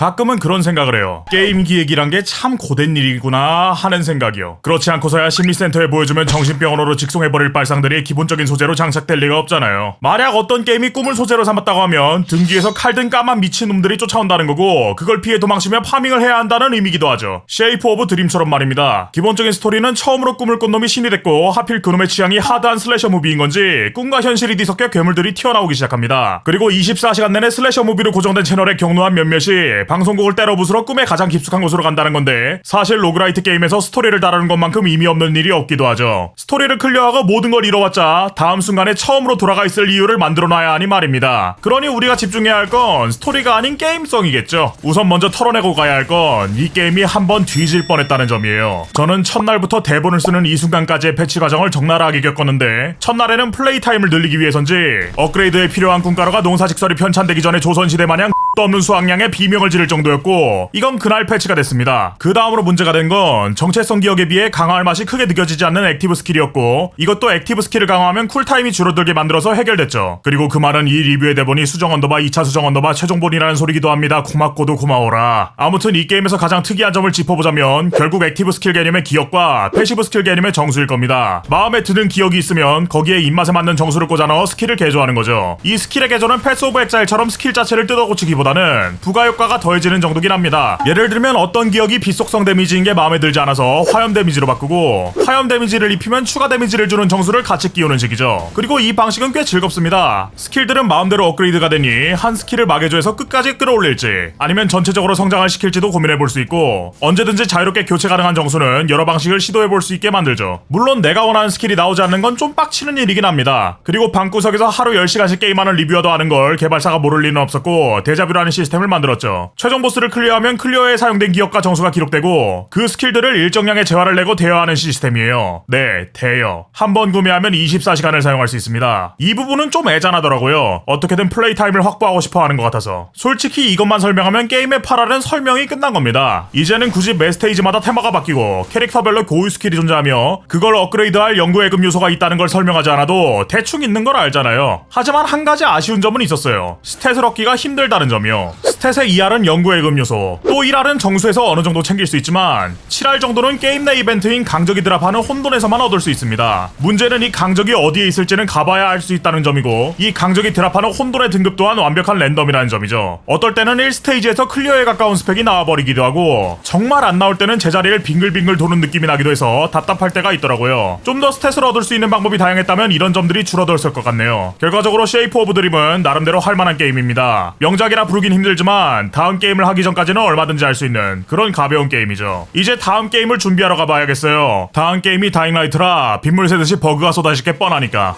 가끔은 그런 생각을 해요. 게임 기획이란 게 참 고된 일이구나 하는 생각이요. 그렇지 않고서야 심리센터에 보여주면 정신병원으로 직송해버릴 발상들이 기본적인 소재로 장착될 리가 없잖아요. 만약 어떤 게임이 꿈을 소재로 삼았다고 하면 등 뒤에서 칼든 까만 미친놈들이 쫓아온다는 거고, 그걸 피해 도망치며 파밍을 해야 한다는 의미기도 하죠. 쉐이프 오브 드림처럼 말입니다. 기본적인 스토리는 처음으로 꿈을 꾼 놈이 신이 됐고, 하필 그놈의 취향이 하드한 슬래셔 무비인 건지 꿈과 현실이 뒤섞여 괴물들이 튀어나오기 시작합니다. 그리고 24시간 내내 슬래셔 무비로 고정된 채널의 경로한 몇몇이 방송국을 때려 부수러 꿈의 가장 깊숙한 곳으로 간다는 건데, 사실 로그라이트 게임에서 스토리를 다루는 것만큼 의미 없는 일이 없기도 하죠. 스토리를 클리어하고 모든 걸 이뤄봤자 다음 순간에 처음으로 돌아가 있을 이유를 만들어놔야 하니 말입니다. 그러니 우리가 집중해야 할 건 스토리가 아닌 게임성이겠죠. 우선 먼저 털어내고 가야 할 건 이 게임이 한번 뒤질 뻔했다는 점이에요. 저는 첫날부터 대본을 쓰는 이 순간까지의 패치 과정을 적나라하게 겪었는데, 첫날에는 플레이 타임을 늘리기 위해서인지 업그레이드에 필요한 꿈가루가 농사직설이 편찬되기 전에 조선시대 마냥 도 없는 수확량에 비명을 지를 정도였고, 이건 그날 패치가 됐습니다. 그 다음으로 문제가 된 건 정체성 기억에 비해 강화할 맛이 크게 느껴지지 않는 액티브 스킬이었고, 이것도 액티브 스킬을 강화하면 쿨타임이 줄어들게 만들어서 해결됐죠. 그리고 그 말은 이 리뷰의 대본이 수정 언더바 2차 수정 언더바 최종본이라는 소리기도 합니다. 고맙고도 고마워라. 아무튼 이 게임에서 가장 특이한 점을 짚어보자면 결국 액티브 스킬 개념의 기억과 패시브 스킬 개념의 정수일 겁니다. 마음에 드는 기억이 있으면 거기에 입맛에 맞는 정수를 꽂아 넣어 스킬을 개조하는 거죠. 이 스킬의 개조는 패스 오브 엑사일처럼 스킬 자체를 뜯어고치기보다는 부가효과가 더해지는 정도긴 합니다. 예를 들면 어떤 기억이 비속성 데미지인 게 마음에 들지 않아서 화염 데미지로 바꾸고, 화염 데미지를 입히면 추가 데미지를 주는 정수를 같이 끼우는 식이죠. 그리고 이 방식은 꽤 즐겁습니다. 스킬들은 마음대로 업그레이드가 되니 한 스킬을 마개조해서 끝까지 끌어올릴지, 아니면 전체적으로 성장을 시킬지도 고민해볼 수 있고, 언제든지 자유롭게 교체 가능한 정수는 여러 방식을 시도해볼 수 있게 만들죠. 물론 내가 원하는 스킬이 나오지 않는 건 좀 빡치는 일이긴 합니다. 그리고 방구석에서 하루 10시간씩 게임하는 리뷰어도 하는 걸 개발사가 모를 리는 없었고, 데자뷰라는 시스템을 만들었죠. 최종 보스를 클리어하면 클리어에 사용된 기억과 정수가 기록되고, 그 스킬들을 일정량의 재화를 내고 대여하는 시스템이에요. 네, 대여. 한 번 구매하면 24시간을 사용할 수 있습니다. 이 부분은 좀 애잔하더라고요. 어떻게든 플레이 타임을 확보하고 싶어 하는 것 같아서. 솔직히 이것만 설명하면 게임의 8할은 설명이 끝난 겁니다. 이제는 굳이 매 스테이지마다 테마가 바뀌고 캐릭터별로 고유 스킬이 존재하며 그걸 업그레이드할 연구예금 요소가 있다는 걸 설명하지 않아도 대충 있는 걸 알잖아요. 하지만 한 가지 아쉬운 점은 있었어요. 스탯을 얻기가 힘들다는 점이요. 스탯의 2할은 연구예금 요소, 또 1할은 정수에서 어느 정도 챙길 수 있지만 7할 정도는 게임 내 이벤트인 강적이 드랍하는 혼돈에서만 얻을 수 있습니다. 문제는 이 강적이 어디에 있을지는 가봐야 알 수 있다는 점이고, 이 강적이 드랍하는 혼돈의 등급 또한 완벽한 랜덤이라는 점이죠. 어떨 때는 1스테이지에서 클리어에 가까운 스펙이 나와버리기도 하고, 정말 안 나올 때는 제자리를 빙글빙글 도는 느낌이 나기도 해서 답답할 때가 있더라고요. 좀 더 스탯을 얻을 수 있는 방법이 다양했다면 이런 점들이 줄어들었을 것 같네요. 결과적으로 쉐이프 오브 드림은 나름대로 할만한 게임입니다. 명작이라 부르긴 힘들지만 다음 게임을 하기 전까지는 얼마든지 할 수 있는 그런 가벼운 게임이죠. 이제 다음 게임을 준비하러 가봐야겠어요. 다음 게임이 다잉라이트라 빗물 새듯이 버그가 쏟아질 게 뻔하니까.